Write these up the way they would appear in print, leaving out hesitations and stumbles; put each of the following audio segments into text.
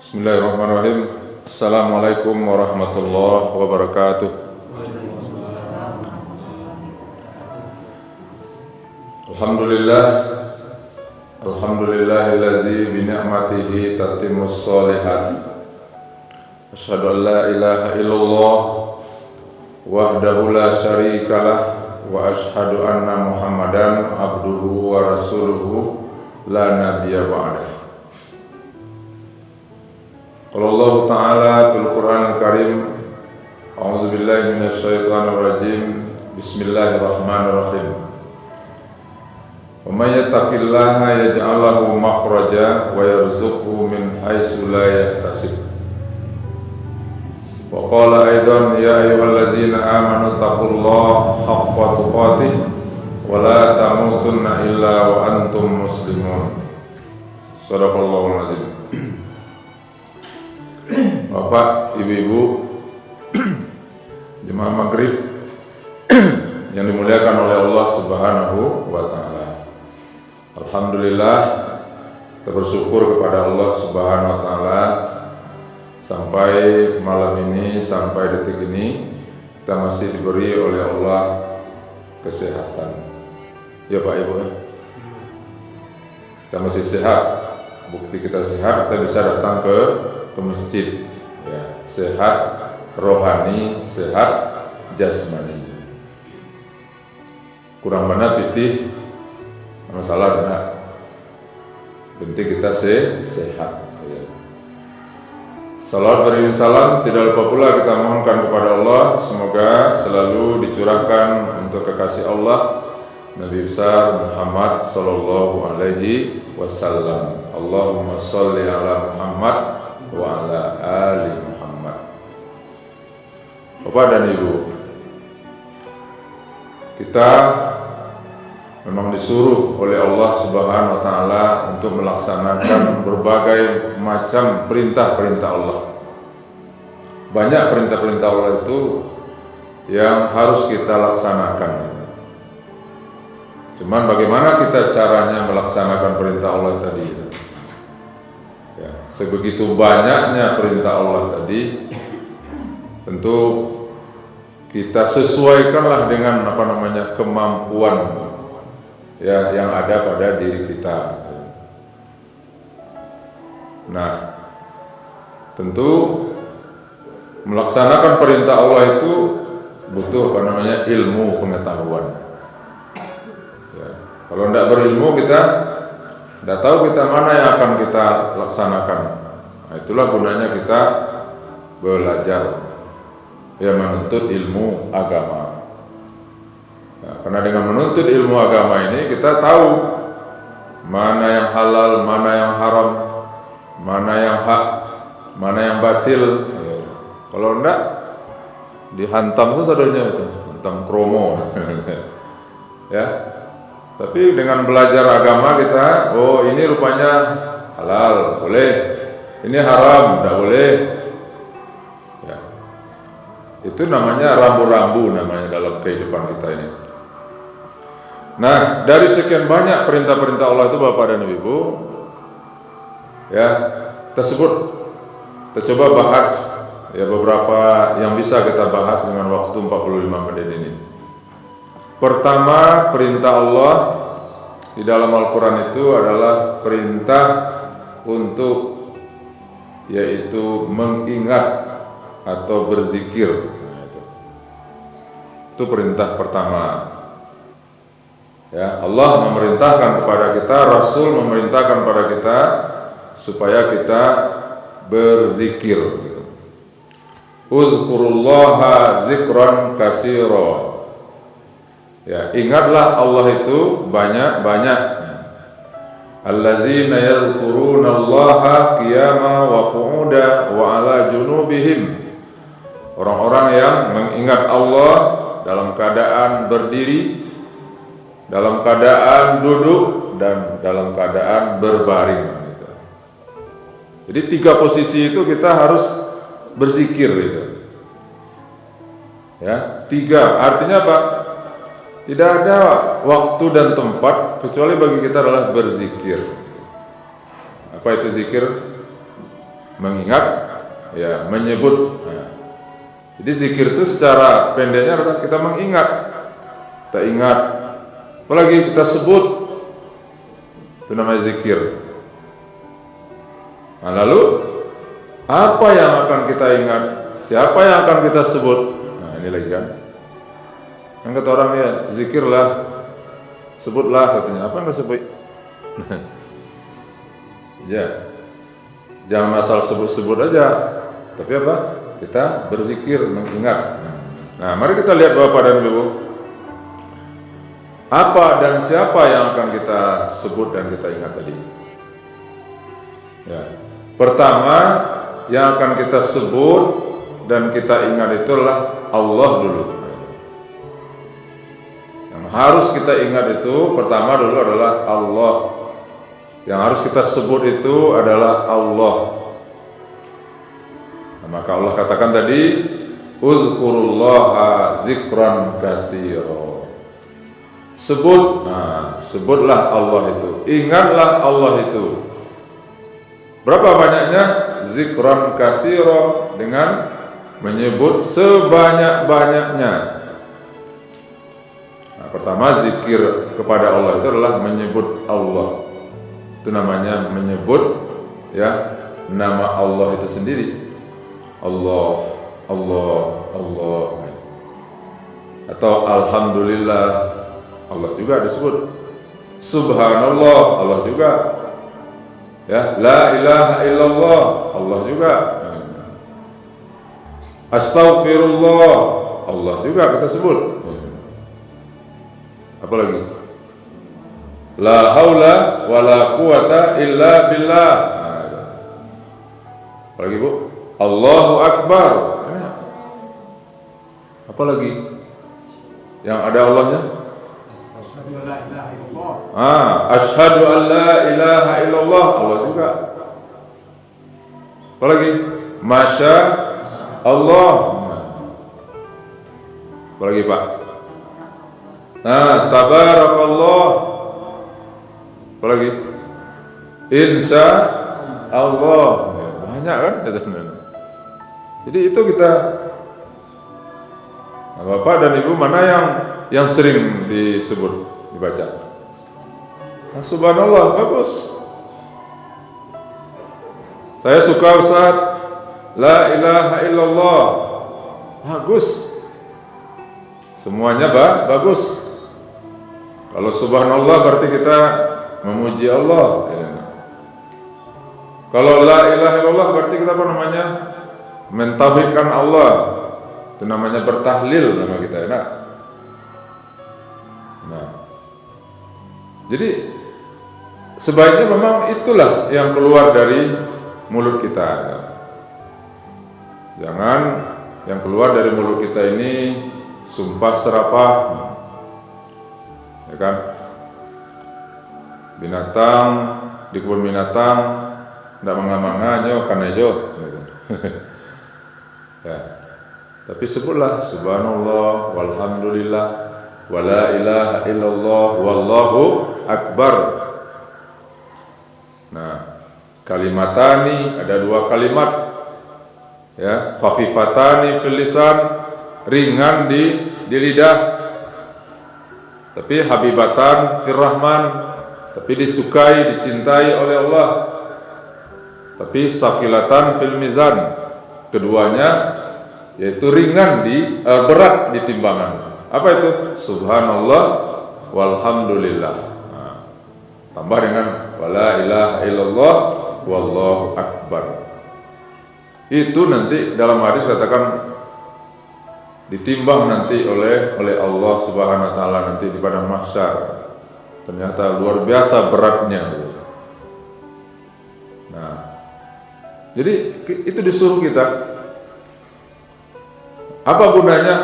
Bismillahirrahmanirrahim. Assalamualaikum warahmatullahi wabarakatuh. Alhamdulillah, alhamdulillahillazi bi ni'matihi tatimmus shalihat. Asyhadu an la ilaha illallah wahdahu la syarikalah wa asyhadu anna Muhammadan abduhu wa rasuluhu la nabiyya ba'dah. Qala Allah Ta'ala fil Qur'anil Karim, a'udzu billahi minasy syaithanir rajim. Bismillahirrahmanirrahim. Wa may yattaqillaha yaj'al lahu makhraja wa yarzuqhu min haitsu la yahtasib. Wa qala aidan ya ayyuhallazina amanu taqullaha haqqa tuqatih wa la tamutunna illa wa antum muslimun. Shadaqallahul azim. Bapak, ibu-ibu, jemaah maghrib yang dimuliakan oleh Allah Subhanahu wa Ta'ala. Alhamdulillah, kita bersyukur kepada Allah Subhanahu wa Ta'ala sampai malam ini, sampai detik ini kita masih diberi oleh Allah kesehatan. Ya Pak Ibu, kita masih sehat. Bukti kita sehat, kita bisa datang ke masjid, ya, sehat rohani, sehat jasmani. Kurang mana pitih masalah enggak, penting kita sehat, ya. Salawat beriring salam tidak lupa pula kita mohonkan kepada Allah, semoga selalu dicurahkan untuk kekasih Allah Nabi besar Muhammad sallallahu alaihi wasallam. Allahumma sholli ala Muhammad wa ala ali Muhammad. Bapak dan Ibu, kita memang disuruh oleh Allah Subhanahu wa Ta'ala untuk melaksanakan berbagai macam perintah-perintah Allah. Banyak perintah-perintah Allah itu yang harus kita laksanakan. Cuman bagaimana kita caranya melaksanakan perintah Allah tadi? Ya, sebegitu banyaknya perintah Allah tadi, tentu kita sesuaikanlah dengan kemampuan ya yang ada pada diri kita. Nah, tentu melaksanakan perintah Allah itu butuh ilmu pengetahuan. Ya, kalau tidak berilmu kita tidak tahu kita mana yang akan kita laksanakan. Nah, itulah gunanya kita belajar, ya, menuntut ilmu agama. Nah, karena dengan menuntut ilmu agama ini kita tahu mana yang halal, mana yang haram, mana yang hak, mana yang batil. Ya. Kalau enggak dihantam saudaranya itu, hantam kromo. Ya. Tapi dengan belajar agama kita, oh ini rupanya halal, boleh. Ini haram, tidak boleh. Ya. Itu namanya rambu-rambu namanya dalam kehidupan kita ini. Nah, dari sekian banyak perintah-perintah Allah itu Bapak dan Ibu, ya, kita coba bahas ya beberapa yang bisa kita bahas dengan waktu 45 menit ini. Pertama, perintah Allah di dalam Al-Quran itu adalah perintah untuk yaitu mengingat atau berzikir. Itu perintah pertama. Ya, Allah memerintahkan kepada kita, Rasul memerintahkan kepada kita supaya kita berzikir. Uzkurullaha zikran katsira. Ya, ingatlah Allah itu banyak-banyak. Allazina yadhkurunallaha qiyama wa qu'uda wa ala junubihim. Orang-orang yang mengingat Allah dalam keadaan berdiri, dalam keadaan duduk, dan dalam keadaan berbaring. Jadi 3 posisi itu kita harus berzikir gitu. Ya, 3 artinya apa? Tidak ada waktu dan tempat kecuali bagi kita adalah berzikir. Apa itu zikir? mengingat, ya, menyebut. Nah, jadi zikir itu secara pendeknya adalah kita mengingat, kita ingat, apalagi kita sebut, itu namanya zikir. Nah, lalu apa yang akan kita ingat? Siapa yang akan kita sebut? Nah, ini lagi kan. Yang kata orang, ya, zikirlah, sebutlah, katanya. Apa yang nggak sebut? Ya, jangan asal sebut-sebut aja, tapi apa? Kita berzikir, mengingat. Nah, mari kita lihat Bapak dan Ibu, apa dan siapa yang akan kita sebut dan kita ingat tadi. Ya, pertama yang akan kita sebut dan kita ingat itulah Allah dulu. Yang harus kita ingat itu pertama dulu adalah Allah. Yang harus kita sebut itu adalah Allah. Nah, maka Allah katakan tadi, uzkurullaha zikran katsira. Sebut, nah, sebutlah Allah itu, ingatlah Allah itu. Berapa banyaknya? Zikran katsira, dengan menyebut sebanyak-banyaknya. Nah, pertama zikir kepada Allah itu adalah menyebut Allah. Itu namanya menyebut, ya, nama Allah itu sendiri. Allah, Allah, Allah. Atau alhamdulillah, Allah juga disebut. Subhanallah, Allah juga. Ya, la ilaha illallah, Allah juga. Astaghfirullah, Allah juga kita sebut. Apa lagi? La haula wala quwata illa billah. Apa lagi, Bu? Allahu Akbar. Apa lagi yang ada Allahnya? Asyhadu an la ilaha illallah, Allah juga. Apa lagi? Masya Allah. Apa lagi, Pak? Tabarakallah. Apa lagi? Insya Allah. Banyak kan? Jadi itu kita, Bapak dan Ibu, mana yang sering disebut, dibaca? Subhanallah, bagus. Saya suka, Ustaz. La ilaha illallah, bagus. Semuanya bagus. Kalau subhanallah berarti kita memuji Allah. Kalau la ilaha illallah berarti kita apa namanya? Mentauhidkan Allah. Itu namanya bertahlil, nama kita, ya. Nah, jadi sebaiknya memang itulah yang keluar dari mulut kita. Jangan yang keluar dari mulut kita ini sumpah serapah, ya kan? Binatang di kebun binatang tidak manga-manga nyo kan ejo. Ya. Tapi sebutlah subhanallah walhamdulillah wala ilaha illallah wallahu akbar. Nah, kalimatani, ada dua kalimat, ya, khafifatani fil lisan, ringan di lidah, tapi habibatan fir rahman, tapi disukai, dicintai oleh Allah. Tapi sakilatan fil mizan, keduanya yaitu ringan berat di timbangan. Apa itu? Subhanallah walhamdulillah. Nah, tambah dengan wala ilaha illallah wallahu akbar. Itu nanti dalam hadis katakan ditimbang nanti oleh Allah Subhanahu wa taala nanti di padang mahsyar. Ternyata luar biasa beratnya. Nah, jadi itu disuruh kita. Apa gunanya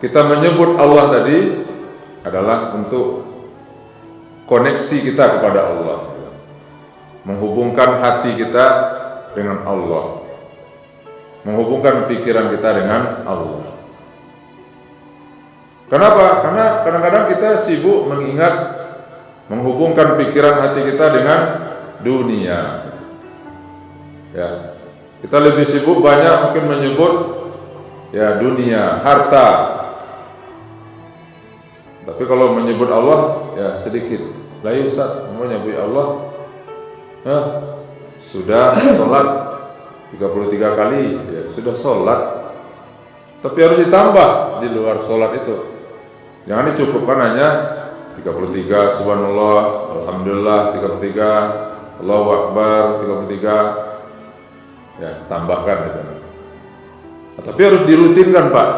kita menyebut Allah tadi? Adalah untuk koneksi kita kepada Allah, menghubungkan hati kita dengan Allah, menghubungkan pikiran kita dengan Allah. Kenapa? Karena kadang-kadang kita sibuk menghubungkan pikiran hati kita dengan dunia. Ya, Kita lebih sibuk banyak mungkin menyebut ya dunia, harta. Tapi kalau menyebut Allah ya sedikit. Lah ya Ustaz, mau nyebut Allah sudah sholat 33 kali ya, sudah sholat. Tapi harus ditambah di luar sholat itu. Jangan dicukupkan hanya 33 subhanallah, alhamdulillah 33, Allahu akbar 33. Ya, tambahkan gitu. Nah, tapi harus dirutinkan, Pak.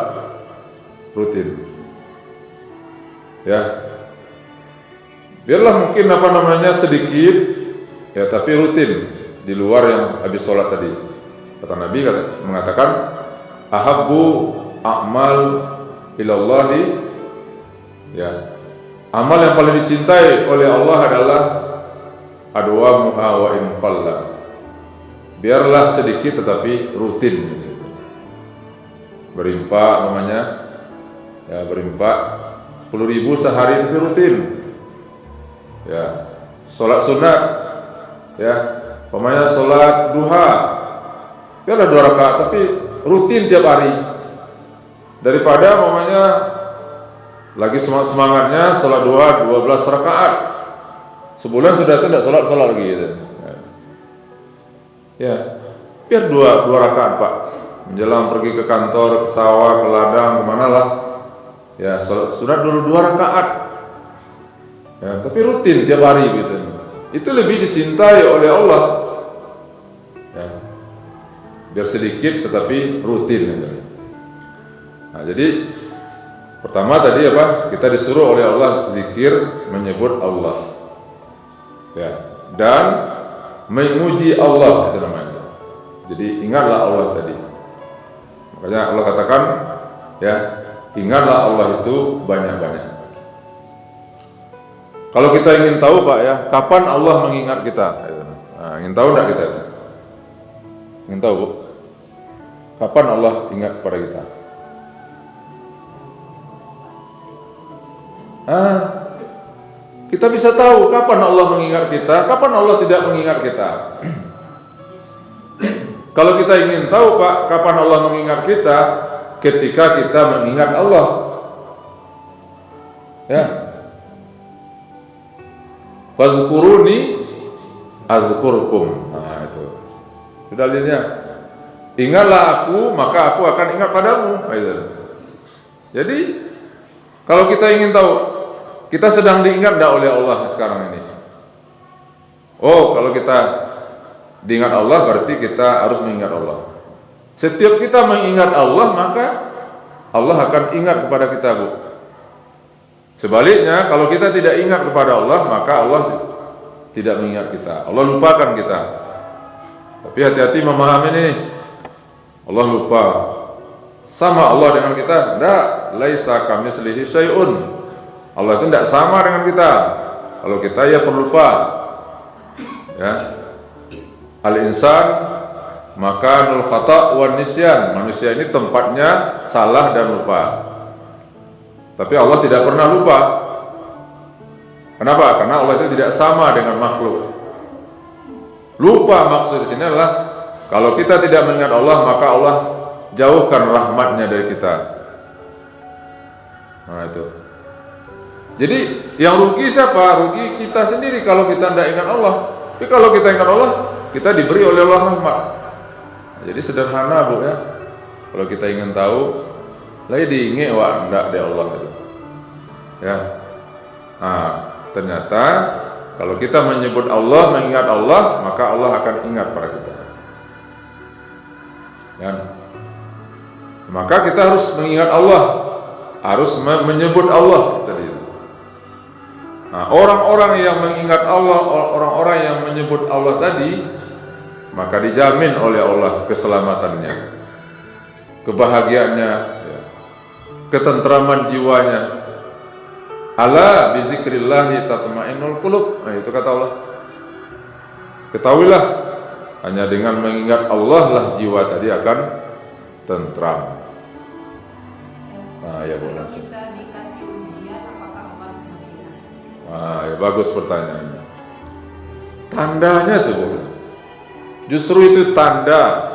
Rutin. Ya. Biarlah mungkin sedikit ya, tapi rutin di luar yang habis sholat tadi. Kata Nabi mengatakan ahabbu a'mal ilallahi, ya, amal yang paling dicintai oleh Allah adalah adwamuha wa in qalla. Biarlah sedikit tetapi rutin. Berinfak namanya, ya, berinfak 10.000 sehari tapi rutin. Ya, sholat sunat, ya, pokoknya sholat duha, biarlah 2 rakaat tapi rutin tiap hari. Daripada pokoknya lagi semangatnya sholat duha 12 rakaat, sebulan sudah tidak sholat lagi gitu. Ya, biar 2 rakaat, Pak. Menjelang pergi ke kantor, ke sawah, ke ladang, kemana lah. Ya, sholat sunat dulu 2 rakaat. Ya, tapi rutin tiap hari gitu. Itu lebih dicintai oleh Allah. Ya. Biar sedikit tetapi rutin gitu. Nah, jadi pertama tadi apa? Kita disuruh oleh Allah zikir, menyebut Allah. Ya, dan memuji Allah itu namanya. Jadi ingatlah Allah tadi. Makanya Allah katakan, ya, ingatlah Allah itu banyak-banyak. Kalau kita ingin tahu, Pak, ya, kapan Allah mengingat kita? Nah, ingin tahu enggak kita? Ingin tahu, Bu? Kapan Allah ingat kepada kita? Kita bisa tahu kapan Allah mengingat kita, kapan Allah tidak mengingat kita. Kalau kita ingin tahu, Pak, kapan Allah mengingat kita, ketika kita mengingat Allah. Ya. Fazkuruni azkurkum. Nah, itu. Sudah lihatnya. Ingatlah aku, maka aku akan ingat padamu. Jadi, kalau kita ingin tahu kita sedang diingat tidak oleh Allah sekarang ini? Oh, kalau kita diingat Allah berarti kita harus mengingat Allah. Setiap kita mengingat Allah, maka Allah akan ingat kepada kita, Bu. Sebaliknya, kalau kita tidak ingat kepada Allah, maka Allah tidak mengingat kita. Allah lupakan kita. Tapi hati-hati memahami ini. Allah lupa. Sama Allah dengan kita? Tidak. Laisa kamitslihi syai'un. Allah itu tidak sama dengan kita. Kalau kita ya pelupa. Ya. Al-insan makanul khata' wan nisyan. Manusia ini tempatnya salah dan lupa. Tapi Allah tidak pernah lupa. Kenapa? Karena Allah itu tidak sama dengan makhluk. Lupa maksud di sini adalah kalau kita tidak mengingat Allah, maka Allah jauhkan rahmatnya dari kita. Nah, itu. Jadi yang rugi siapa? Rugi kita sendiri kalau kita tidak ingat Allah. Tapi kalau kita ingat Allah, kita diberi oleh Allah rahmat. Nah, jadi sederhana, Bu, ya. Kalau kita ingin tahu, lagi diingat wak ndak di Allah itu. Ya. Nah, ternyata kalau kita menyebut Allah, mengingat Allah, maka Allah akan ingat pada kita. Ya. Maka kita harus mengingat Allah, harus menyebut Allah tadi. Nah, orang-orang yang mengingat Allah, orang-orang yang menyebut Allah tadi, maka dijamin oleh Allah keselamatannya, kebahagiaannya, ya, ketentraman jiwanya. Ala bizikrillahi tatma'innul qulub. Nah, itu kata Allah. Ketahuilah, hanya dengan mengingat Allah lah jiwa tadi akan tentram. Nah, ya boleh. Kita dikasih ujian, apakah Allah masih? Nah, ya bagus pertanyaannya. Tandanya tuh, Bu. Justru itu tanda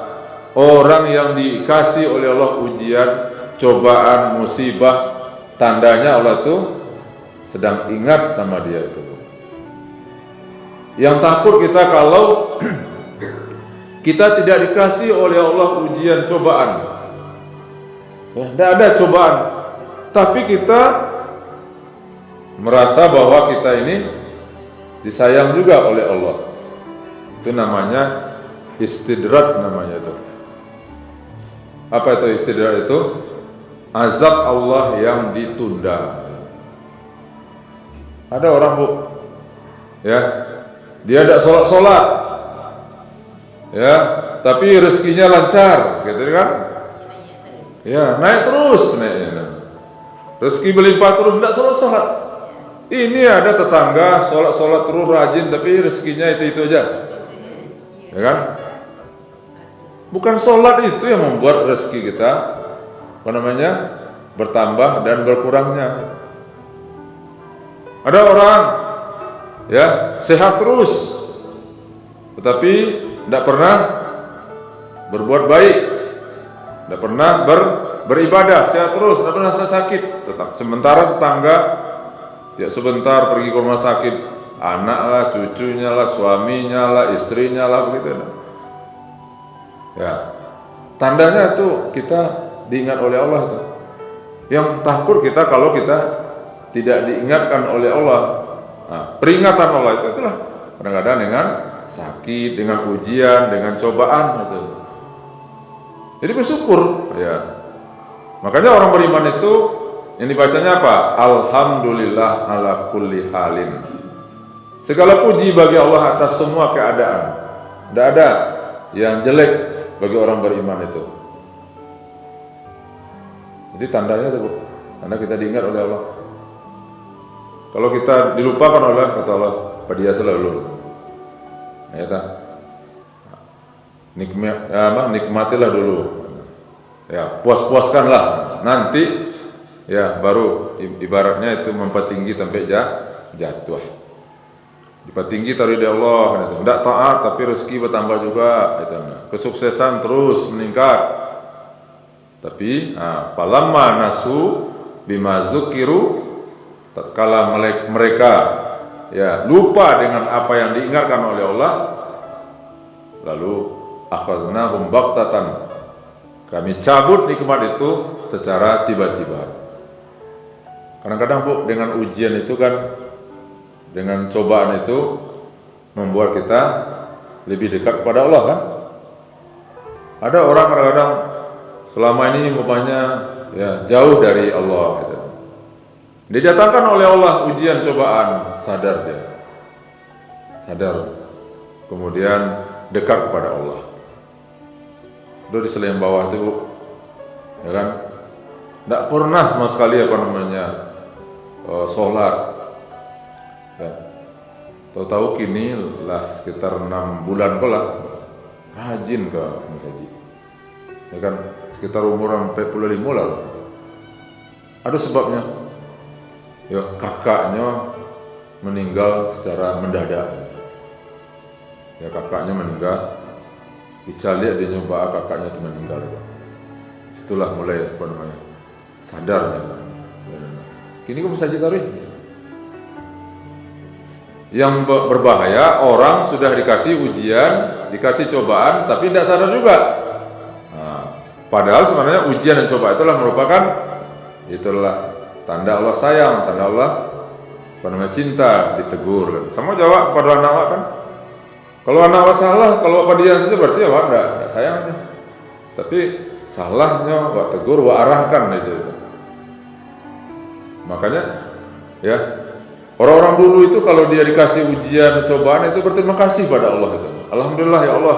orang yang dikasih oleh Allah ujian, cobaan, musibah, tandanya Allah itu sedang ingat sama dia itu. Yang takut kita kalau kita tidak dikasih oleh Allah ujian, cobaan. Tidak ada cobaan, tapi kita merasa bahwa kita ini disayang juga oleh Allah. Itu namanya istidrat namanya itu. Apa itu istidrat itu? Azab Allah yang ditunda. Ada orang, Bu, ya, dia tidak sholat, ya, tapi rezekinya lancar, gitu kan? Ya, naik terus, naiknya. Rezeki berlimpah terus, tidak sholat. Ini ada tetangga sholat terus rajin, tapi rezekinya itu aja, ya kan? Bukan sholat itu yang membuat rezeki kita, bertambah dan berkurangnya. Ada orang, ya, sehat terus, tetapi tidak pernah berbuat baik, tidak pernah beribadah, sehat terus, tidak pernah sakit. Sementara tetangga, ya, sebentar pergi ke rumah sakit, anak lah, cucunya lah, suaminya lah, istrinya lah, begitu. Ya, tandanya itu kita diingat oleh Allah itu. Yang takut kita kalau kita tidak diingatkan oleh Allah. Nah, peringatan Allah itulah kadang-kadang dengan sakit, dengan ujian, dengan cobaan itu. Jadi bersyukur, ya. Makanya orang beriman itu yang dibacanya apa? Alhamdulillah ala kulli halin. Segala puji bagi Allah atas semua keadaan. Tidak ada yang jelek bagi orang beriman itu. Jadi tandanya itu, Bu, karena kita diingat oleh Allah. Kalau kita dilupakan oleh kata Allah, dia selalu, ya, nikmatilah dulu, ya, puas-puaskanlah, nanti, ya, baru ibaratnya itu mempertinggi sampai jatuh. Dipertinggi dari Allah, tidak taat tapi rezeki bertambah juga, kesuksesan terus meningkat. Tapi falamma nasu bima zukiru, tatkala mereka, ya, lupa dengan apa yang diingatkan oleh Allah, lalu akhadnahum baghtatan, kami cabut nikmat itu secara tiba-tiba. Kadang-kadang, Bu, dengan ujian itu kan, dengan cobaan itu membuat kita lebih dekat kepada Allah, kan? Ada orang kadang-kadang selama ini umpamanya, ya, jauh dari Allah, gitu. Didatangkan oleh Allah ujian cobaan, sadar dia, kemudian dekat kepada Allah. Itu di selayang bawah itu, Bu, ya kan, tidak pernah sama sekali sholat, ya. Tahu-tahu kini lah sekitar 6 bulan lah rajin ke masjid, ya kan, sekitar umuran 45 lah. Ada sebabnya. Ya, kakaknya meninggal secara mendadak. Ya, kakaknya meninggal, dicari dia nyoba kakaknya itu meninggal. Itulah mulai sadar. Kini kok bisa tarik. Yang berbahaya, orang sudah dikasih ujian, dikasih cobaan, tapi tidak sadar juga. Nah, padahal sebenarnya ujian dan cobaan itulah tanda Allah sayang, tanda Allah cinta, ditegur. Sama jawab kepada anak kan. Kalau anak salah, kalau apa dia saja berarti ya enggak sayang. Tapi salahnya wa tegur, wa arahkan itu. Makanya, ya, orang-orang dulu itu kalau dia dikasih ujian, cobaan itu berterima kasih pada Allah itu. Alhamdulillah ya Allah,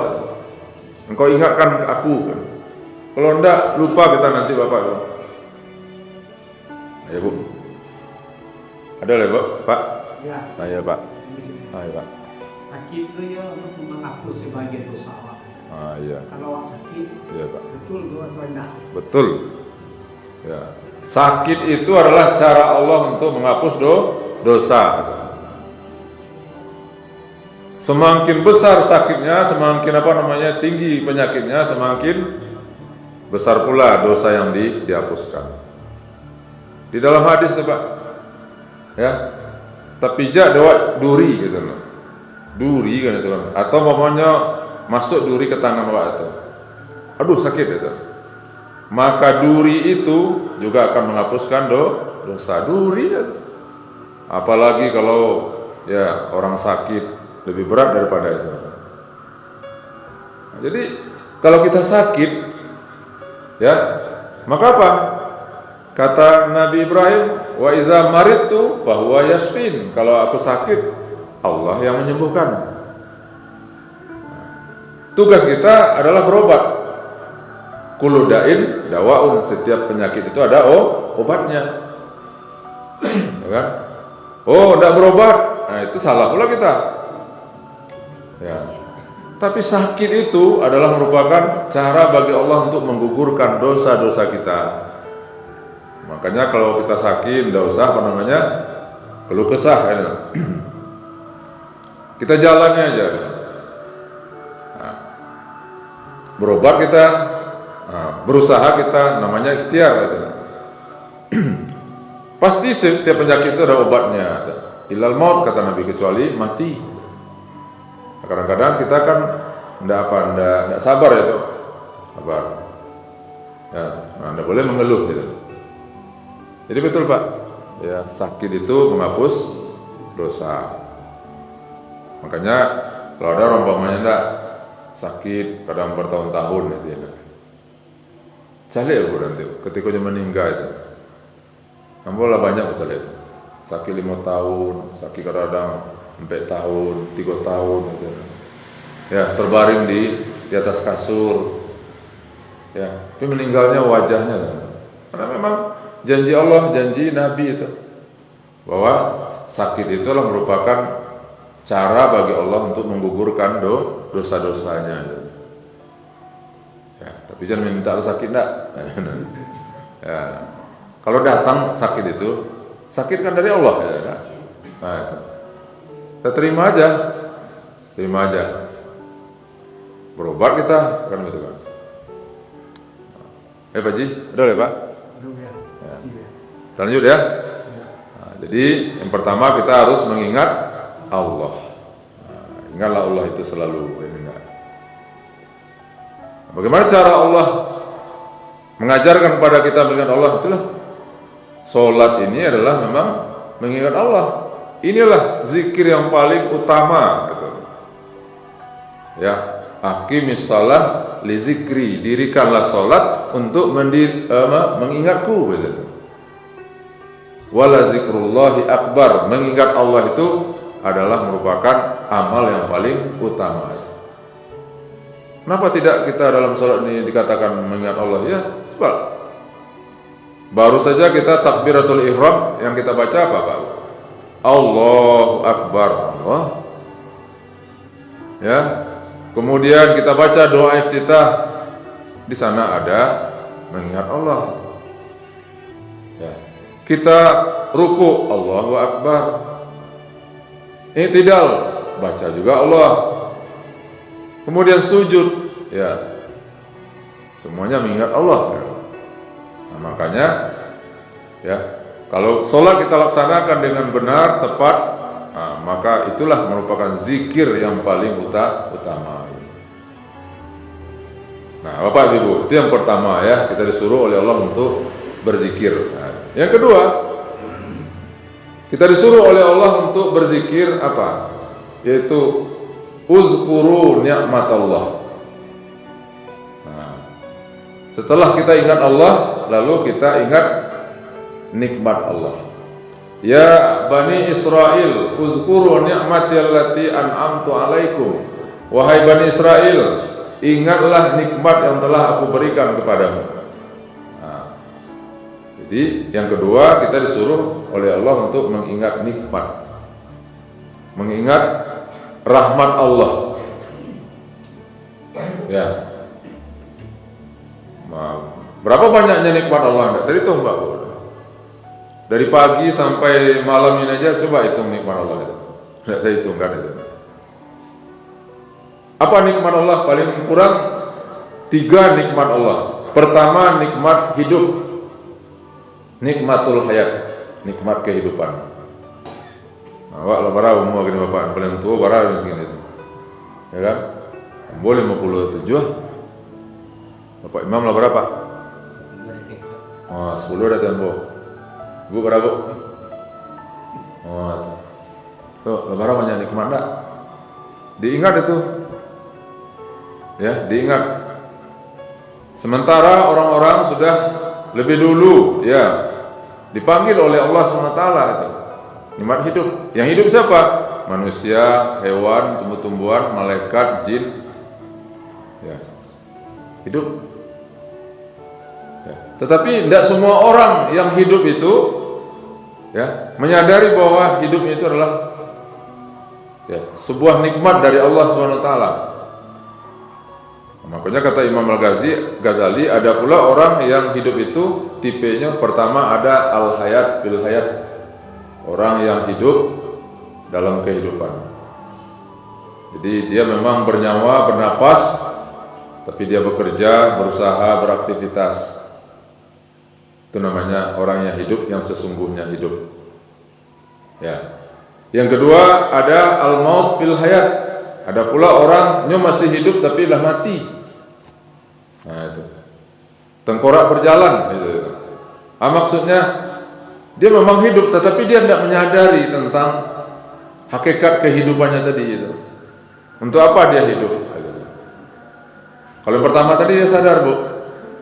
Engkau ingatkan aku. Kalau enggak, lupa kita nanti Bapak. Ayo, Bu. Ada lah, Pak? Ya. Ayo, Pak. Ayo, Pak. Sakit itu ya untuk menghapus sebagian dosa. Iya. Kalau sakit, Iya, Pak. betul atau enggak? Betul. Ya. Sakit itu adalah cara Allah untuk menghapus dosa. Semakin besar sakitnya, semakin tinggi penyakitnya, semakin besar pula dosa yang dihapuskan. Di dalam hadis tuh Pak, ya, terpijak duri gitu loh. Duri kan itu, atau momennya masuk duri ke tangan Pak itu. Aduh sakit itu. Maka duri itu juga akan menghapuskan dosa. Duri kan. Apalagi kalau ya orang sakit lebih berat daripada itu. Nah, jadi kalau kita sakit, ya, maka apa? Kata Nabi Ibrahim, wa iza maridtu fahuwa yashfin. Kalau aku sakit, Allah yang menyembuhkan. Tugas kita adalah berobat. Kullu da'in dawaun. Setiap penyakit itu ada obatnya. Ya kan? Oh, tidak berobat. Nah, itu salah pula kita. Ya. Tapi sakit itu adalah merupakan cara bagi Allah untuk menggugurkan dosa-dosa kita. Makanya kalau kita sakit, tidak usah keluh kesah. Ya. Kita jalannya aja. Nah, berobat kita, berusaha kita, namanya ikhtiar. Gitu. Pasti setiap penyakit itu ada obatnya. Ilal maut kata Nabi, kecuali mati. Kadang-kadang kita kan tidak sabar ya tuh, sabar. Ya, tidak boleh mengeluh gitu. Jadi betul Pak, ya sakit itu menghapus dosa. Makanya kalau ada orang umpamanya tidak sakit kadang bertahun-tahun gitu ya. Cale ya nanti ketika dia meninggal itu. Nambola banyak cale itu. Sakit 5 tahun, sakit kadang 4 tahun, 3 tahun gitu. Ya, terbaring di atas kasur. Ya, tapi meninggalnya wajahnya. Karena memang janji Allah, janji Nabi itu bahwa sakit itulah merupakan cara bagi Allah untuk menggugurkan dosa-dosanya. Ya, tapi jangan minta sakit enggak. Ya. Kalau datang sakit itu, sakit kan dari Allah ya. Nah, itu. Kita terima aja. Berobat kita kan gitu kan. Pak Ji, udah ya Pak? Ya. Kita lanjut ya. Nah, jadi yang pertama kita harus mengingat Allah. Nah, ingatlah Allah itu selalu ingat. Bagaimana cara Allah mengajarkan kepada kita mengingat Allah? Itulah sholat ini adalah memang mengingat Allah. Inilah zikir yang paling utama gitu. Ya, aqimis shalah li zikri, dirikanlah salat untuk mengingatku gitu. Wala zikrullahi akbar, mengingat Allah itu adalah merupakan amal yang paling utama. Kenapa tidak kita dalam salat ini dikatakan mengingat Allah? Ya, coba. Baru saja kita takbiratul ihram yang kita baca apa Pak? Allahu Akbar, Allah. Ya. Kemudian kita baca doa iftitah. Di sana ada mengingat Allah. Ya. Kita ruku, Allahu Akbar. I'tidal, baca juga Allah. Kemudian sujud, ya. Semuanya mengingat Allah. Nah, makanya ya, kalau sholat kita laksanakan dengan benar, tepat, nah, maka itulah merupakan zikir yang paling utama. Nah, Bapak Ibu, itu yang pertama ya, kita disuruh oleh Allah untuk berzikir. Nah, yang kedua, kita disuruh oleh Allah untuk berzikir apa? Yaitu uzkuru ni'matallah. Nah, setelah kita ingat Allah, lalu kita ingat nikmat Allah. Ya Bani Israel, uzkuru ni'mati allati an'amtu alaikum. Wahai Bani Israel, ingatlah nikmat yang telah aku berikan kepadamu. Nah, jadi yang kedua, kita disuruh oleh Allah untuk mengingat nikmat, mengingat rahmat Allah. Ya. Berapa banyaknya nikmat Allah? Tadi itu Mbak. Dari pagi sampai malam ini aja, coba hitung nikmat Allah itu. Tidak hitung kan itu. Apa nikmat Allah? Paling kurang 3 nikmat Allah. Pertama, nikmat hidup, nikmatul hayat, nikmat kehidupan. Awak lah barang umur gini bapak paling tua barang segini, ya kan? Boleh 57. Bapak Imam lah berapa? Oh, 10 dah tuan bu. Ibu berapa? Oh, tuh lebaran banyak nikmat tak? Diingat itu, ya diingat. Sementara orang-orang sudah lebih dulu, ya dipanggil oleh Allah SWT itu nikmat hidup. Yang hidup siapa? Manusia, hewan, tumbuh-tumbuhan, malaikat, jin, ya hidup. Ya. Tetapi tidak semua orang yang hidup itu ya menyadari bahwa hidup itu adalah ya sebuah nikmat dari Allah SWT. Makanya kata Imam Al-Ghazali, ada pula orang yang hidup itu tipenya pertama ada al-hayat fil hayat, orang yang hidup dalam kehidupan. Jadi dia memang bernyawa, bernapas, tapi dia bekerja, berusaha, beraktivitas. Itu namanya orang yang hidup, yang sesungguhnya hidup. Ya. Yang kedua ada al-maut fil hayat. Ada pula orangnya masih hidup tapi lah mati. Nah itu tengkorak berjalan itu. Maksudnya dia memang hidup tetapi dia tidak menyadari tentang hakikat kehidupannya tadi itu. Untuk apa dia hidup? Kalau yang pertama tadi dia sadar bu,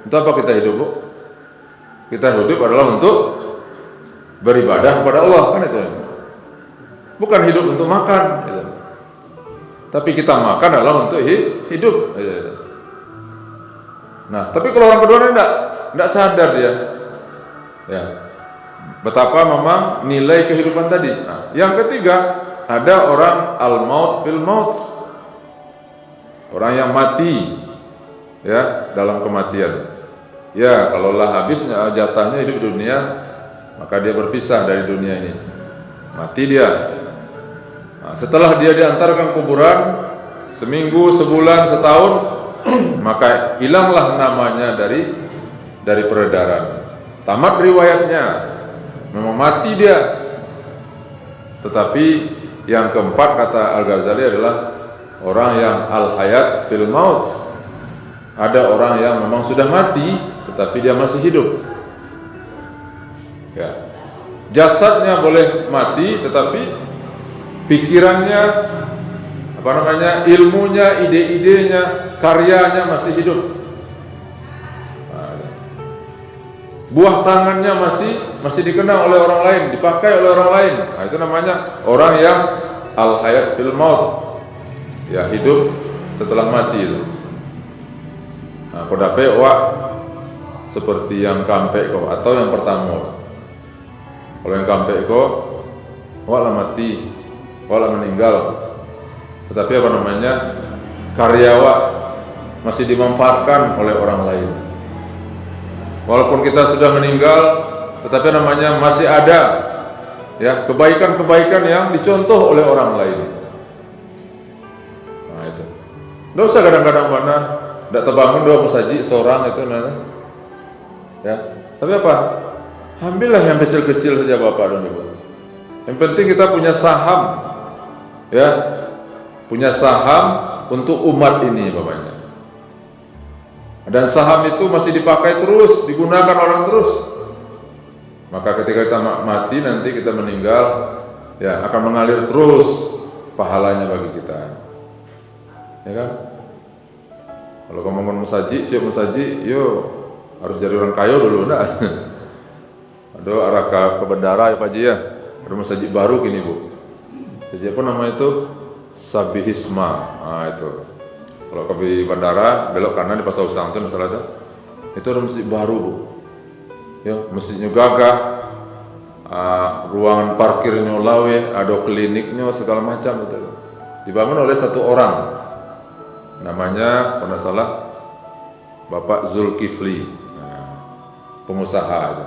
untuk apa kita hidup bu? Kita hidup adalah untuk beribadah kepada Allah, kan itu. Bukan hidup untuk makan gitu. Tapi kita makan adalah untuk hidup. Nah, tapi kalau orang kedua ini tidak sadar dia, ya, betapa memang nilai kehidupan tadi. Nah, yang ketiga ada orang al-maut fil maut, orang yang mati, ya, dalam kematian. Ya, kalaulah habisnya jatahnya hidup di dunia, maka dia berpisah dari dunia ini, mati dia. Nah, setelah dia diantarkan kuburan seminggu, sebulan, setahun, maka hilanglah namanya dari peredaran. Tamat riwayatnya, memang mati dia. Tetapi yang keempat kata Al-Ghazali adalah orang yang al-hayat fil maut. Ada orang yang memang sudah mati, tetapi dia masih hidup. Ya. Jasadnya boleh mati, tetapi pikirannya, ilmunya, ide-idenya, karyanya masih hidup. Buah tangannya masih dikenang oleh orang lain, dipakai oleh orang lain. Nah, itu namanya orang yang al-hayat fil maut. Ya, hidup setelah mati itu. Nah, kodape wak seperti yang kampe ko atau yang pertama. Kalau yang kampe ko wak lah mati, wak lah meninggal. Tetapi karya wak masih dimanfaatkan oleh orang lain. Walaupun kita sudah meninggal, tetapi masih ada ya kebaikan-kebaikan yang dicontoh oleh orang lain. Nah itu. Nggak usah kadang-kadang mana tidak terbangun dua musaji seorang itu ya. Tapi apa? Ambillah yang kecil-kecil saja Bapak dan Ibu. Yang penting kita punya saham, ya, punya saham untuk umat ini Bapaknya. Dan saham itu masih dipakai terus, digunakan orang terus. Maka ketika kita mati nanti kita meninggal, ya akan mengalir terus pahalanya bagi kita. Ya kan? Kalau kamu ngomong musaji, cik musaji, yo harus jadi orang kaya dulu, enggak? Aduh, arah ke bandara ya Pak Ji ya. Ada musaji baru gini Bu. Jadi apa nama itu? Sabihisma. Nah itu. Kalau ke bandara belok kanan di Pasar Usang itu masalah itu ada masjid baru Bu. Ya, masjidnya gagah, ruangan parkirnya lawe, ada kliniknya segala macam itu. Dibangun oleh satu orang, namanya kalau tidak salah Bapak Zulkifli, pengusaha itu.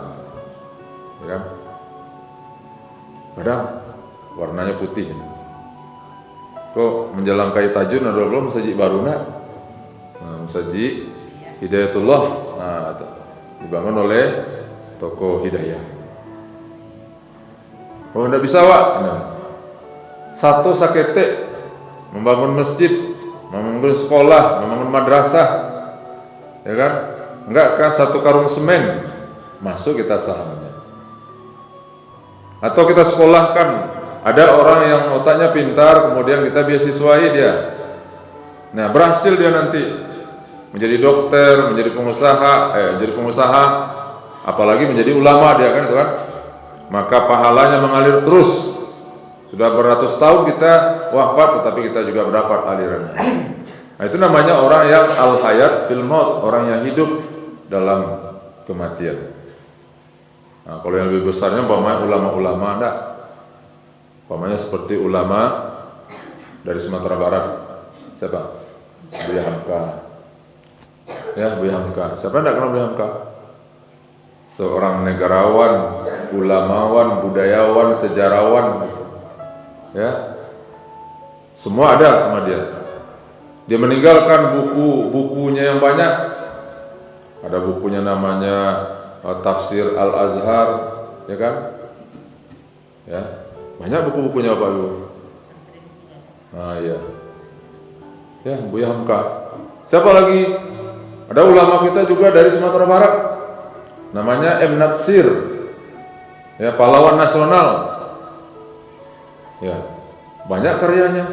Ya. Kadang warnanya putih. Kok menjelang kai tajun ada belum masjid baru nak? Nah, masjid Hidayatullah, nah, dibangun oleh toko Hidayah. Oh, tidak bisa Wak. Nah, satu sakete membangun masjid, membangun sekolah, membangun madrasah, ya kan? Enggak kan satu karung semen masuk kita sahamnya. Atau kita sekolahkan, ada orang yang otaknya pintar, kemudian kita beasiswai dia. Nah, berhasil dia nanti menjadi dokter, menjadi pengusaha, apalagi menjadi ulama dia kan itu kan. Maka pahalanya mengalir terus. Sudah beratus tahun kita wafat, tetapi kita juga mendapat alirannya. Nah, itu namanya orang yang al-hayat fil maut, orang yang hidup dalam kematian. Nah, kalau yang lebih besarnya umpamanya ulama-ulama enggak. Umpamanya seperti ulama dari Sumatera Barat. Siapa? Buya Hamka. Ya, Buya Hamka. Siapa enggak kenal Buya Hamka? Seorang negarawan, ulamawan, budayawan, sejarawan. Ya. Semua ada sama dia. Dia meninggalkan buku-bukunya yang banyak. Ada bukunya namanya Tafsir Al-Azhar, ya kan? Ya. Banyak buku-bukunya Bapak Ibu. Nah, iya. Ya, Buya Hamka. Siapa lagi? Ada ulama kita juga dari Sumatera Barat. Namanya M. Natsir. Ya, pahlawan nasional. Ya. Banyak karyanya.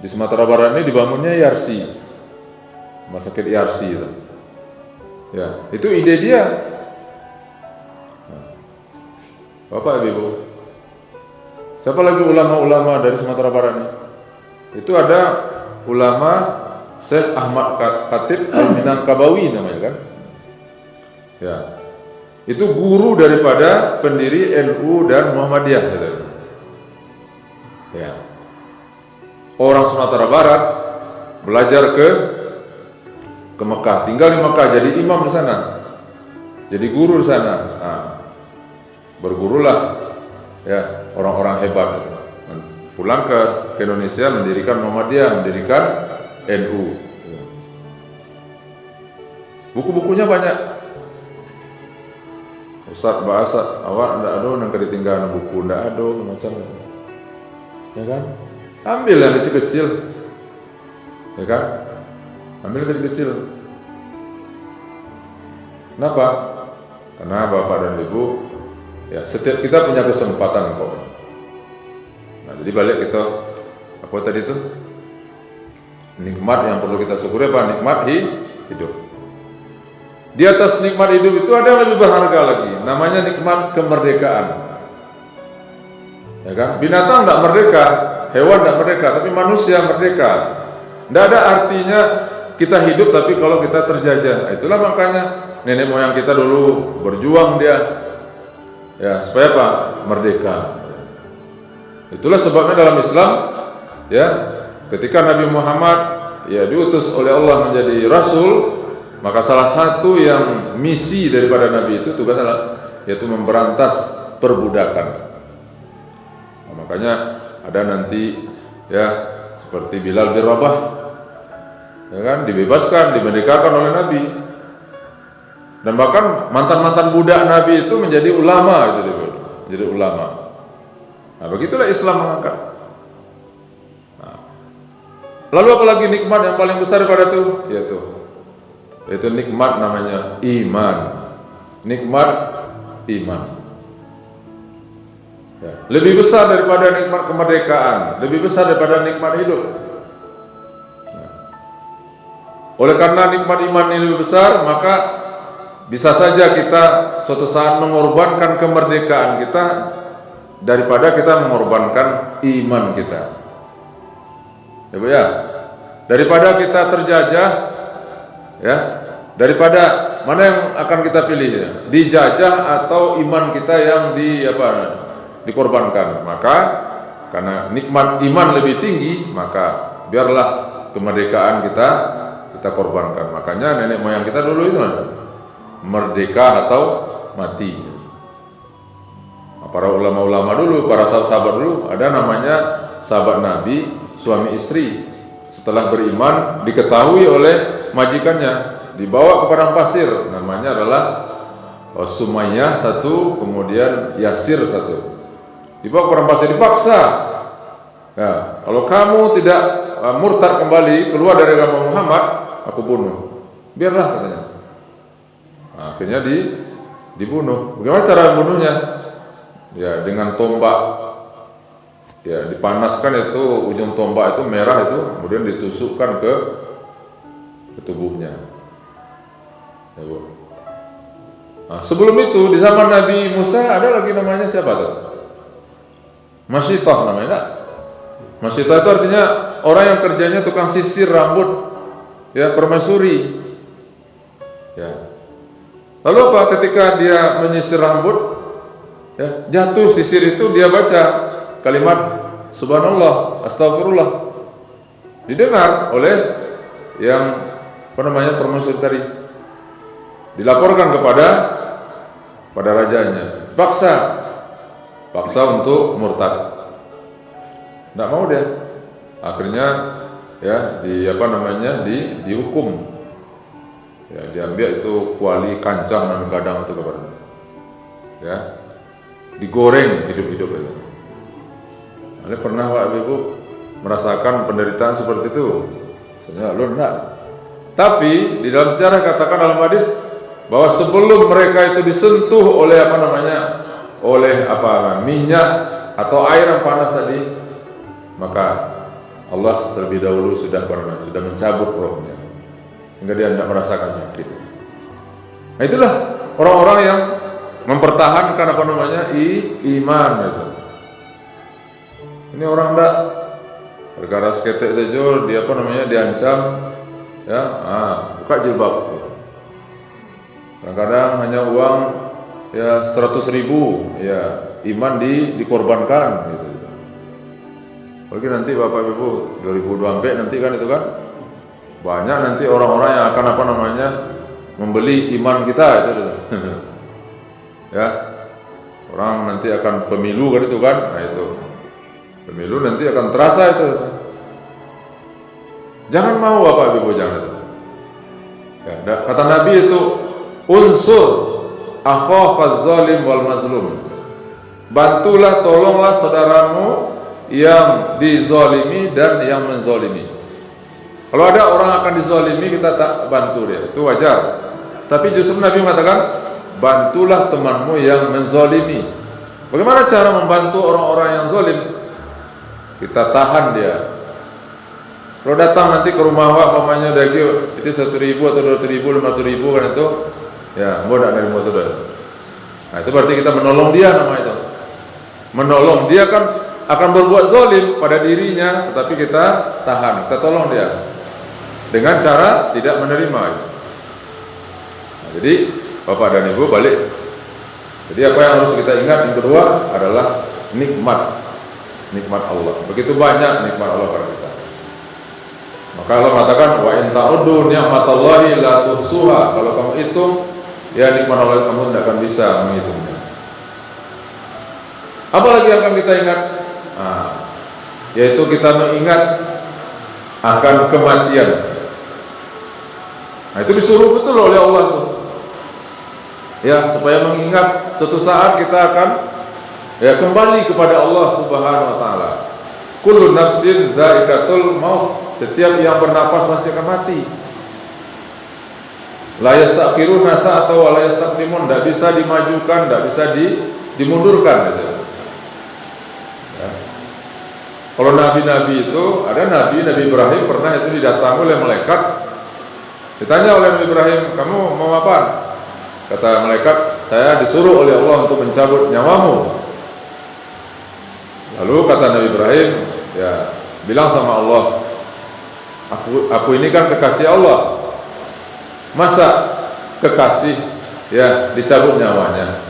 Di Sumatera Barat ini dibangunnya Yarsi. Rumah sakit Yarsi itu. Ya, itu ide dia. Bapak Ibu, siapa lagi ulama-ulama dari Sumatera Barat ini? Itu ada ulama Syekh Ahmad Khatib Al-Minangkabawi namanya kan? Ya, itu guru daripada pendiri NU dan Muhammadiyah. Gitu. Ya, orang Sumatera Barat belajar ke Mekah, tinggal di Mekah, jadi imam di sana, jadi guru di sana. Nah, bergurulah ya orang-orang hebat. Pulang ke Indonesia mendirikan Muhammadiyah, mendirikan NU. Buku-bukunya banyak. Ustaz bahasa awak ndak ada nang ditinggal buku ndak ada macam itu. Ya kan? Ambil yang kecil-kecil. Ya kan? Ambil kecil-kecil. Kenapa? Karena Bapak dan Ibu, ya setiap kita punya kesempatan kok. Nah, jadi balik kita apa tadi itu? Nikmat yang perlu kita syukuri apa? Nikmat hidup. Di atas nikmat hidup itu ada yang lebih berharga lagi. Namanya nikmat kemerdekaan. Ya kan? Binatang tidak merdeka, hewan tidak merdeka, tapi manusia merdeka. Tidak ada artinya kita hidup tapi kalau kita terjajah. Itulah makanya nenek moyang kita dulu berjuang dia, ya supaya apa? Merdeka. Itulah sebabnya dalam Islam, ya ketika Nabi Muhammad ya diutus oleh Allah menjadi Rasul, maka salah satu yang misi daripada Nabi itu tugas adalah yaitu memberantas perbudakan. Nah, makanya ada nanti ya seperti Bilal bin Rabah, ya kan, dibebaskan, dimerdekakan oleh Nabi. Dan bahkan mantan-mantan budak Nabi itu menjadi ulama itu, jadi ulama. Nah, begitulah Islam mengangkat. Nah, lalu apalagi nikmat yang paling besar daripada itu? Yaitu nikmat namanya iman. Nikmat iman. Ya, lebih besar daripada nikmat kemerdekaan, lebih besar daripada nikmat hidup. Oleh karena nikmat iman ini lebih besar, maka bisa saja kita suatu saat mengorbankan kemerdekaan kita daripada kita mengorbankan iman kita. Ya, Bu ya. Daripada kita terjajah, ya, daripada mana yang akan kita pilih ya? Dijajah atau iman kita yang dikorbankan. Maka karena nikmat iman lebih tinggi, maka biarlah kemerdekaan kita korbankan. Makanya nenek moyang kita dulu itu merdeka atau mati. Para ulama-ulama dulu, para sahabat dulu ada namanya sahabat Nabi, suami istri. Setelah beriman, diketahui oleh majikannya, dibawa ke padang pasir. Namanya adalah Sumayyah satu, kemudian Yasir satu. Dibawa ke padang pasir, dipaksa. Ya, kalau kamu tidak murtad kembali, keluar dari agama Muhammad, aku bunuh. Biarlah katanya. Nah, akhirnya dibunuh. Bagaimana cara bunuhnya? Ya, dengan tombak. Ya, dipanaskan itu, ujung tombak itu merah itu, kemudian ditusukkan ke tubuhnya. Ya, Bu. Nah, sebelum itu di zaman Nabi Musa ada lagi namanya siapa tuh? Masyitah namanya. Masyitah itu artinya orang yang kerjanya tukang sisir rambut, ya, permaisuri. Ya. Lalu apa? Ketika dia menyisir rambut, ya, jatuh sisir itu, dia baca kalimat subhanallah, astagfirullah, didengar oleh yang permaisuri tadi, dilaporkan kepada rajanya, paksa untuk murtad, tidak mau dia. Akhirnya ya dihukum, ya, diambil itu kuali kancang dan gadang itu kepada, ya, digoreng hidup-hidup itu. Anda pernah Pak Ibu merasakan penderitaan seperti itu? Sebenarnya lo enggak. Tapi di dalam sejarah katakan dalam hadis bahwa sebelum mereka itu disentuh oleh minyak atau air yang panas tadi, maka Allah terlebih dahulu sudah mencabut rohnya hingga dia tidak merasakan sakit. Nah, itulah orang-orang yang mempertahankan iman itu. Ini orang enggak perkara seketek saja dia diancam, ya, buka jilbab. Kadang-kadang hanya uang ya 100.000, ya, iman dikorbankan gitu. Apalagi nanti Bapak Ibu 2024 nanti kan itu kan banyak nanti orang-orang yang akan membeli iman kita itu. Ya. Orang nanti akan pemilu kan itu kan. Nah, itu. Pemilu nanti akan terasa itu. Jangan mau Bapak Ibu, jangan. Ya, kata Nabi itu unsur akhafaz zalim wal mazlum. Bantulah, tolonglah saudaramu yang dizalimi dan yang menzalimi. Kalau ada orang akan dizalimi, kita tak bantu dia, itu wajar. Tapi justru Nabi mengatakan bantulah temanmu yang menzalimi. Bagaimana cara membantu orang-orang yang zalim? Kita tahan dia. Kalau datang nanti ke rumah umpamanya daging itu 1.000 atau 2.000, 5.000 kan itu, ya, tidak dari motor. Nah, itu berarti kita menolong dia, nama itu. Menolong dia kan akan berbuat zalim pada dirinya, tetapi kita tahan, kita tolong dia dengan cara tidak menerima. Nah, jadi Bapak dan Ibu balik. Jadi apa yang harus kita ingat yang kedua adalah nikmat Allah. Begitu banyak nikmat Allah pada kita. Maka Allah mengatakan wa in ta'uddu ni'matallahi la tuhsuha. Kalau kamu hitung, ya, nikmat Allah kamu tidak akan bisa menghitungnya. Apa lagi yang akan kita ingat? Yaitu kita mengingat akan kematian. Nah, itu disuruh betul oleh Allah tuh. Ya, supaya mengingat suatu saat kita akan kembali kepada Allah Subhanahu wa taala. Kullu nafsin za'iqatul maut. Setiap yang bernapas pasti akan mati. La yastakhiruna sa'ata wa la yastaqdimun. Tidak bisa dimajukan, tidak bisa dimundurkan gitu. Ya. Kalau nabi-nabi itu, ada Nabi Ibrahim pernah itu didatangi oleh malaikat. Ditanya oleh Nabi Ibrahim, kamu mau apa? Kata malaikat, saya disuruh oleh Allah untuk mencabut nyawamu. Lalu kata Nabi Ibrahim, ya, bilang sama Allah, aku ini kan kekasih Allah. Masa kekasih ya dicabut nyawanya?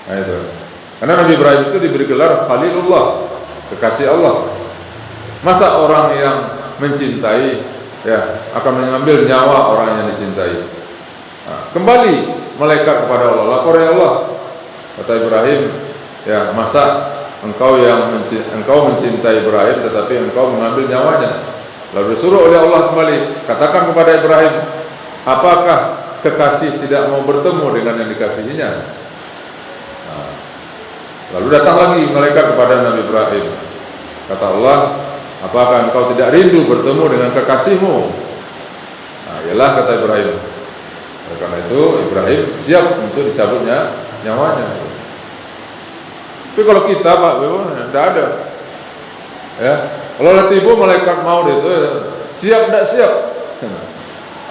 Nah, itu. Karena Nabi Ibrahim itu diberi gelar Khalilullah, kekasih Allah. Masa orang yang mencintai ya akan mengambil nyawa orang yang dicintai? Nah, kembali malaikat kepada Allah, lapor ya Allah. Kata Ibrahim, ya, masa engkau mencintai Ibrahim, tetapi engkau mengambil nyawanya. Lalu disuruh oleh Allah kembali, katakan kepada Ibrahim, apakah kekasih tidak mau bertemu dengan yang dikasihinya? Nah, lalu datang lagi malaikat kepada Nabi Ibrahim. Kata Allah, apakah engkau tidak rindu bertemu dengan kekasihmu? Nah, ialah kata Ibrahim. Karena itu Ibrahim siap untuk dicabutnya nyawanya. Tapi kalau kita Pak, tidak ada. Ya, kalau tiba malaikat maut itu siap tidak siap?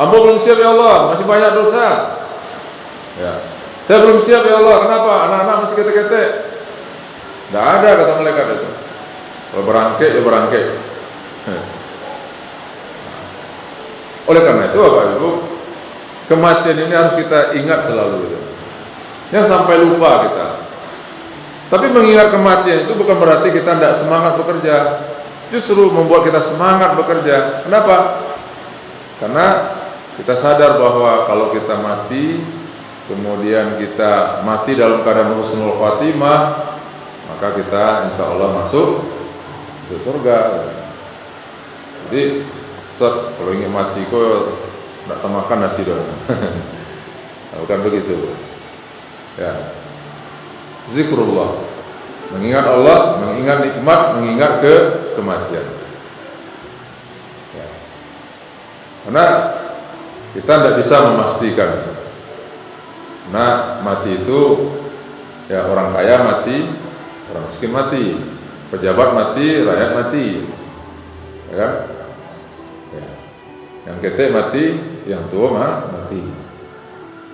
Hamba belum siap ya Allah, masih banyak dosa. Ya, saya belum siap ya Allah, kenapa? Anak-anak masih ketek-ketek. Tidak ada kata malaikat itu. Kalau berangkai ya berangkai. Oleh karena itu Bapak Ibu, kematian ini harus kita ingat selalu. Jangan sampai lupa kita. Tapi mengingat kematian itu bukan berarti kita tidak semangat bekerja. Justru membuat kita semangat bekerja. Kenapa? Karena kita sadar bahwa kalau kita mati, kemudian kita mati dalam keadaan husnul khatimah, maka kita insya Allah masuk surga. Jadi Ustaz, kalau ingin mati kok tidak makan nasi dong. Bukan begitu. Ya. Zikrullah, mengingat Allah, mengingat nikmat, mengingat kematian. Ya. Karena kita tidak bisa memastikan. Nah, mati itu ya orang kaya mati, orang miskin mati, pejabat mati, rakyat mati, ya kan? Ya. Yang ketek mati, yang tua mati.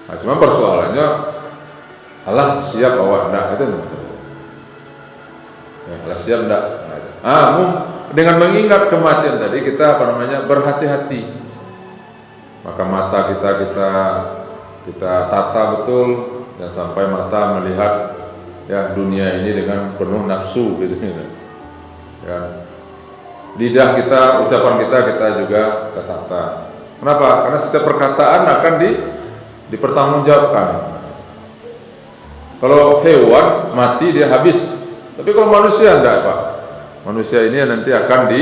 Nah, cuma persoalannya Allah siap awak enggak, itu masalah. Ya, Allah siap enggak? Dengan mengingat kematian tadi kita berhati-hati. Maka mata kita tata betul, dan sampai mata melihat ya dunia ini dengan penuh nafsu gitu. Ya. Lidah kita, ucapan kita juga tertata. Kenapa? Karena setiap perkataan akan dipertanggungjawabkan. Kalau hewan mati dia habis, tapi kalau manusia enggak Pak. Manusia ini nanti akan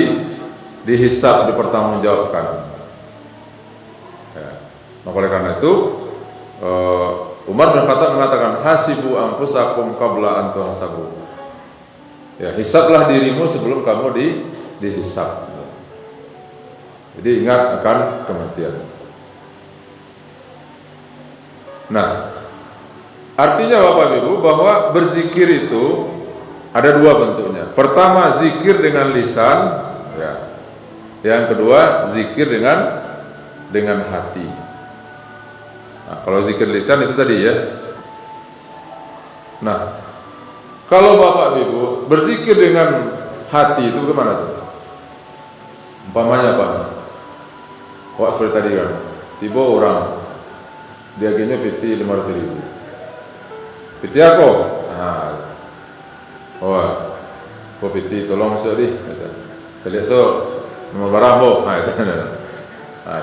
dihisab, dipertanggungjawabkan. Ya. Maka oleh karena itu Umar bin Khattab mengatakan, hasibu anfusakum qabla an tuhasabu. Ya, hisablah dirimu sebelum kamu dihisab. Jadi ingat akan kematian. Nah, artinya Bapak Ibu bahwa berzikir itu ada dua bentuknya. Pertama zikir dengan lisan, ya. Yang kedua zikir dengan hati. Nah, kalau zikir lisan itu tadi ya. Nah, kalau Bapak Ibu berzikir dengan hati itu kemana tuh? Umpamanya apa? Wah seperti tadi kan, tiba orang dia gini piti 500.000. Piti aku, piti tolong sedih, saya lihat nomor barang bo,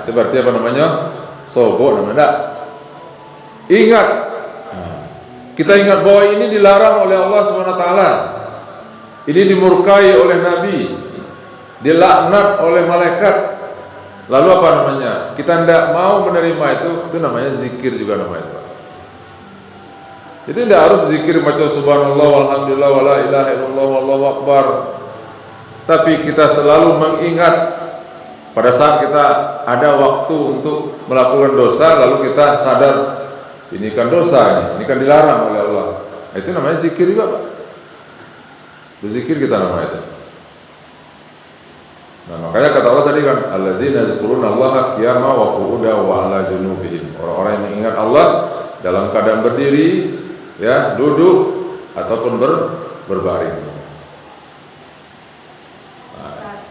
itu berarti apa namanya? Sobo namanya. Ingat, kita ingat bahwa ini dilarang oleh Allah SWT. Ini dimurkai oleh Nabi, dilaknat oleh malaikat. Lalu apa namanya? Kita tidak mau menerima itu namanya zikir juga namanya. Jadi tidak harus zikir macam subhanallah walhamdulillah wala ilaha illallah wallahu akbar. Tapi kita selalu mengingat pada saat kita ada waktu untuk melakukan dosa, lalu kita sadar ini kan dosa, ini kan dilarang oleh Allah. Itu namanya zikir juga Pak. Berzikir kita namanya itu. Nah, makanya kata Allah tadi kan, allazina yazkurunallaha qiyaman wa qu'udan wa 'ala junubihim. Orang-orang yang mengingat Allah dalam keadaan berdiri, ya, duduk ataupun berbaring.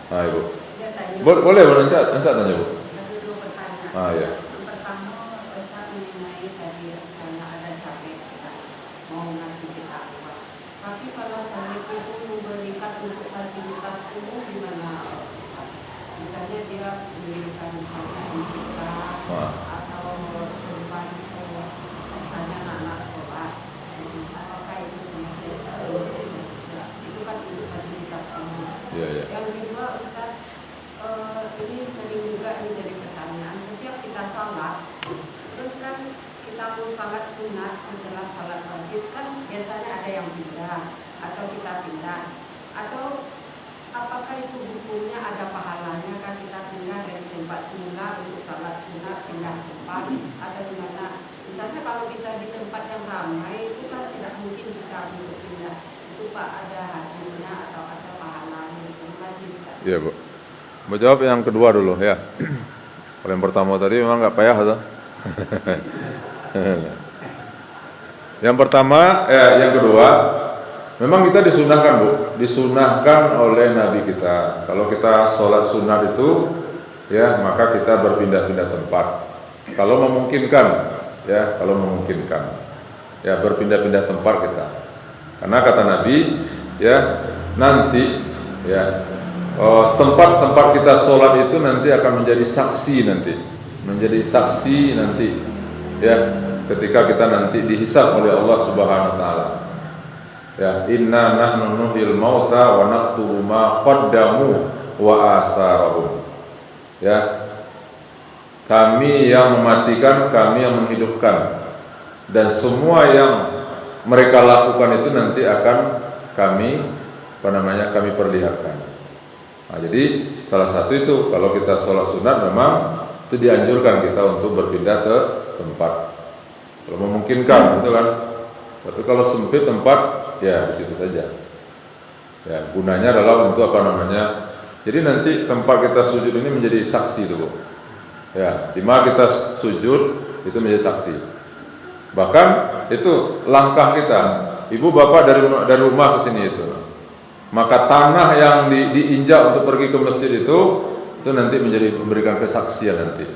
Nah, Ibu. Boleh tanya Bu. Ya. biasanya ada yang pindah atau kita pindah, atau apakah itu hukumnya ada pahalanya kan kita pindah dari tempat semula untuk salat sunat pindah tempat atau gimana? Misalnya kalau kita di tempat yang ramai itu kan tidak mungkin kita untuk pindah. Itu Pak ada hadisnya atau ada pahalanya? Terima kasih Ustaz. Iya Bu. Mau jawab yang kedua dulu ya. Kalau yang pertama tadi memang nggak payah atau? Yang pertama, yang kedua, memang kita disunahkan Bu, disunahkan oleh Nabi kita. Kalau kita sholat sunat itu, ya maka kita berpindah-pindah tempat. Kalau memungkinkan, ya kalau memungkinkan, ya berpindah-pindah tempat kita. Karena kata Nabi, ya nanti, ya tempat-tempat kita sholat itu nanti akan menjadi saksi nanti, ya ketika kita nanti dihisab oleh Allah Subhanahu Wa Taala. Ya, inna nahnu nuhyil mauta wa naktubu ma qaddamu wa asarahum. Ya, kami yang mematikan, kami yang menghidupkan, dan semua yang mereka lakukan itu nanti akan kami kami perlihatkan. Nah, jadi salah satu itu kalau kita sholat sunat memang itu dianjurkan kita untuk berpindah ke tempat kalau memungkinkan, gitu kan. Tapi kalau sempit tempat, ya di situ saja. Ya, gunanya adalah untuk jadi nanti tempat kita sujud ini menjadi saksi dulu. Ya, di mana kita sujud itu menjadi saksi. Bahkan itu langkah kita, ibu bapak dari rumah ke sini itu. Maka tanah yang diinjak untuk pergi ke masjid itu nanti memberikan kesaksian nanti.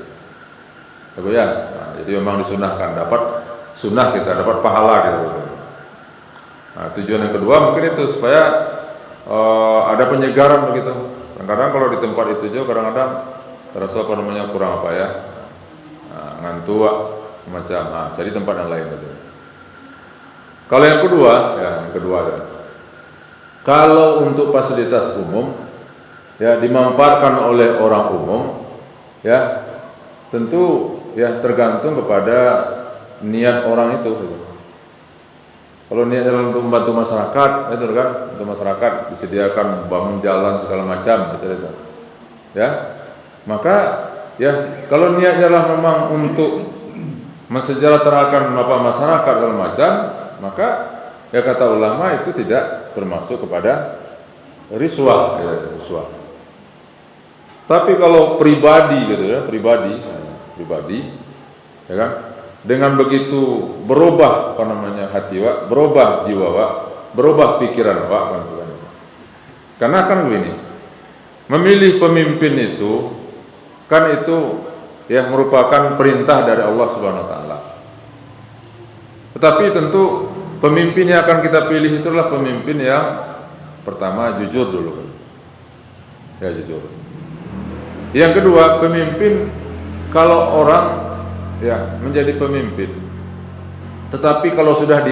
Ya, nah, jadi memang disunahkan, dapat sunnah kita, dapat pahala kita. Nah, tujuan yang kedua mungkin itu supaya ada penyegaran begitu. Kadang-kadang kalau di tempat itu juga kadang-kadang terasa kurang ngantuk macam. Nah, jadi tempat yang lain gitu. Kalau yang kedua, kalau untuk fasilitas umum, ya dimanfaatkan oleh orang umum, ya tentu ya tergantung kepada niat orang itu. Kalau niatnya untuk membantu masyarakat, itu kan untuk masyarakat disediakan bangun jalan segala macam, gitu. Ya, maka ya kalau niatnya adalah memang untuk mensejahterakan masyarakat segala macam, maka ya kata ulama itu tidak termasuk kepada riswah, Tapi kalau pribadi gitu ya, pribadi, ya kan, dengan begitu berubah hati wa, berubah jiwa wa, berubah pikiran wa, kan. Karena kan begini, memilih pemimpin itu kan itu ya merupakan perintah dari Allah Subhanahu Wa Taala. Tetapi tentu pemimpin yang akan kita pilih itulah pemimpin yang pertama jujur dulu, ya jujur. Yang kedua, pemimpin kalau orang ya menjadi pemimpin, tetapi kalau sudah